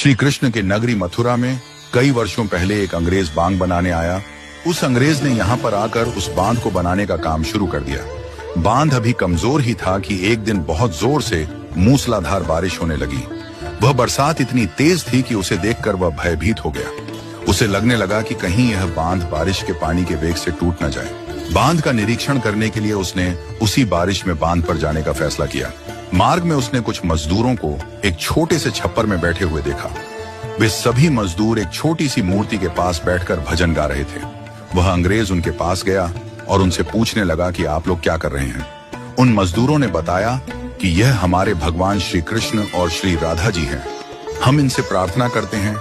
श्री कृष्ण के नगरी मथुरा में कई वर्षों पहले एक अंग्रेज बांध बनाने आया। उस अंग्रेज ने यहाँ पर आकर उस बांध को बनाने का काम शुरू कर दिया। बांध अभी कमजोर ही था कि एक दिन बहुत जोर से मूसलाधार बारिश होने लगी। वह बरसात इतनी तेज थी कि उसे देखकर वह भयभीत हो गया। उसे लगने लगा कि कहीं यह बांध बारिश के पानी के वेग से टूट न जाए। बांध का निरीक्षण करने के लिए उसने उसी बारिश में बांध पर जाने का फैसला किया। मार्ग में उसने कुछ मजदूरों को एक छोटे से छप्पर में बैठे हुए देखा। वे सभी मजदूर एक छोटी सी मूर्ति के पास बैठकर भजन गा रहे थे। वह अंग्रेज उनके पास गया और उनसे पूछने लगा कि आप लोग क्या कर रहे हैं। उन मजदूरों ने बताया कि यह हमारे भगवान श्री कृष्ण और श्री राधा जी हैं। हम इनसे प्रार्थना करते हैं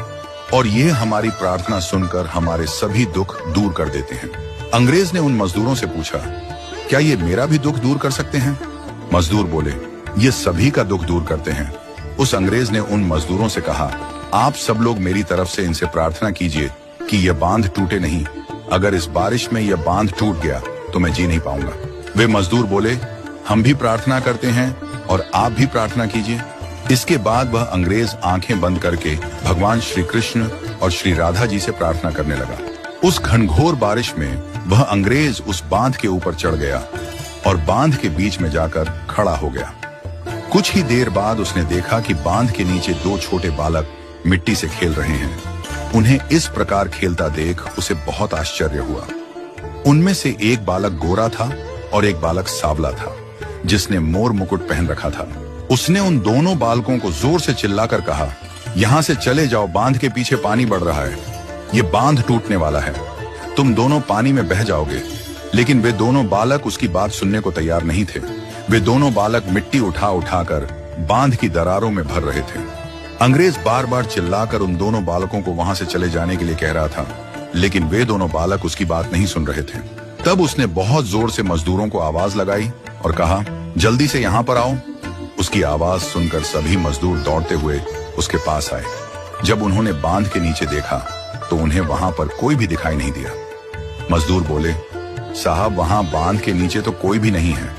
और ये हमारी प्रार्थना सुनकर हमारे सभी दुख दूर कर देते हैं। अंग्रेज ने उन मजदूरों से पूछा, क्या ये मेरा भी दुख दूर कर सकते हैं? मजदूर बोले, ये सभी का दुख दूर करते हैं। उस अंग्रेज ने उन मजदूरों से कहा, आप सब लोग मेरी तरफ से इनसे प्रार्थना कीजिए कि यह बांध टूटे नहीं। अगर इस बारिश में यह बांध टूट गया तो मैं जी नहीं पाऊंगा। वे मजदूर बोले, हम भी प्रार्थना करते हैं और आप भी प्रार्थना कीजिए। इसके बाद वह अंग्रेज आंखें बंद करके भगवान श्री कृष्ण और श्री राधा जी से प्रार्थना करने लगा। उस घनघोर बारिश में वह अंग्रेज उस बांध के ऊपर चढ़ गया और बांध के बीच में जाकर खड़ा हो गया। कुछ ही देर बाद उसने देखा कि बांध के नीचे दो छोटे बालक मिट्टी से खेल रहे हैं। उन्हें इस प्रकार खेलता देख उसे बहुत आश्चर्य हुआ। उनमें से एक बालक गोरा था और एक बालक सांवला था, जिसने मोर मुकुट पहन रखा था। उसने उन दोनों बालकों को जोर से चिल्लाकर कहा, यहाँ से चले जाओ, बांध के पीछे पानी बढ़ रहा है। ये बांध टूटने वाला है, तुम दोनों पानी में बह जाओगे। लेकिन वे दोनों बालक उसकी बात सुनने को तैयार नहीं थे। वे दोनों बालक मिट्टी उठा उठाकर बांध की दरारों में भर रहे थे। अंग्रेज बार बार चिल्लाकर उन दोनों बालकों को वहां से चले जाने के लिए कह रहा था, लेकिन वे दोनों बालक उसकी बात नहीं सुन रहे थे। तब उसने बहुत जोर से मजदूरों को आवाज लगाई और कहा, जल्दी से यहाँ पर आओ। उसकी आवाज सुनकर सभी मजदूर दौड़ते हुए उसके पास आए। जब उन्होंने बांध के नीचे देखा तो उन्हें वहां पर कोई भी दिखाई नहीं दिया। मजदूर बोले, साहब, वहां बांध के नीचे तो कोई भी नहीं है।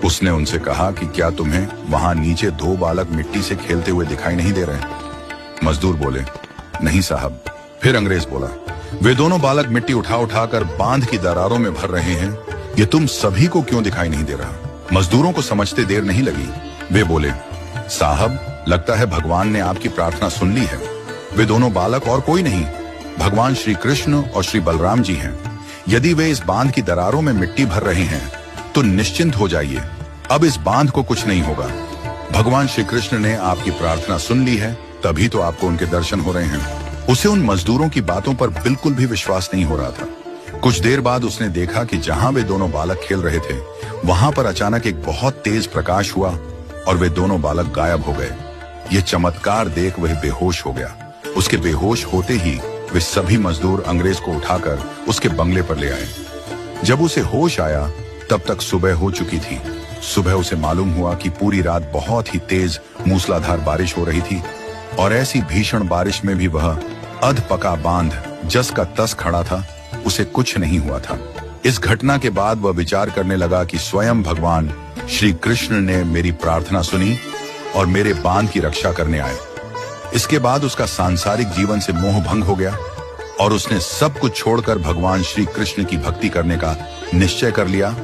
उसने उनसे कहा कि क्या तुम्हें वहां नीचे दो बालक मिट्टी से खेलते हुए दिखाई नहीं दे रहे? मजदूर बोले, नहीं साहब। फिर अंग्रेज बोला, वे दोनों बालक मिट्टी उठा उठाकर बांध की दरारों में भर रहे हैं, ये तुम सभी को क्यों दिखाई नहीं दे रहा? मजदूरों को समझते देर नहीं लगी। वे बोले, साहब, लगता है भगवान ने आपकी प्रार्थना सुन ली है। वे दोनों बालक और कोई नहीं, भगवान श्री कृष्ण और श्री बलराम जी हैं। यदि वे इस बांध की दरारों में मिट्टी भर रहे हैं तो निश्चिंत हो जाइए, अब इस बांध को कुछ नहीं होगा। भगवान श्री कृष्ण ने आपकी प्रार्थना सुन ली है, तभी तो आपको उनके दर्शन हो रहे हैं। उसे उन मजदूरों की बातों पर बिल्कुल भी विश्वास नहीं हो रहा था। कुछ देर बाद उसने देखा कि जहां वे दोनों बालक खेल रहे थे वहां पर अचानक एक बहुत तेज प्रकाश हुआ और वे दोनों बालक गायब हो गए। ये चमत्कार देख वह बेहोश हो गया। उसके बेहोश होते ही वे सभी मजदूर अंग्रेज को उठाकर उसके बंगले पर ले आए। जब उसे होश आया तब तक सुबह हो चुकी थी। सुबह उसे मालूम हुआ कि पूरी रात बहुत ही तेज मूसलाधार बारिश हो रही थी और ऐसी भीषण बारिश में भी वह अध पका बांध जस का तस खड़ा था, उसे कुछ नहीं हुआ था। इस घटना के बाद वह विचार करने लगा कि स्वयं भगवान श्री कृष्ण ने मेरी प्रार्थना सुनी और मेरे बांध की रक्षा करने आए। इसके बाद उसका सांसारिक जीवन से मोह भंग हो गया और उसने सब कुछ छोड़कर भगवान श्री कृष्ण की भक्ति करने का निश्चय कर लिया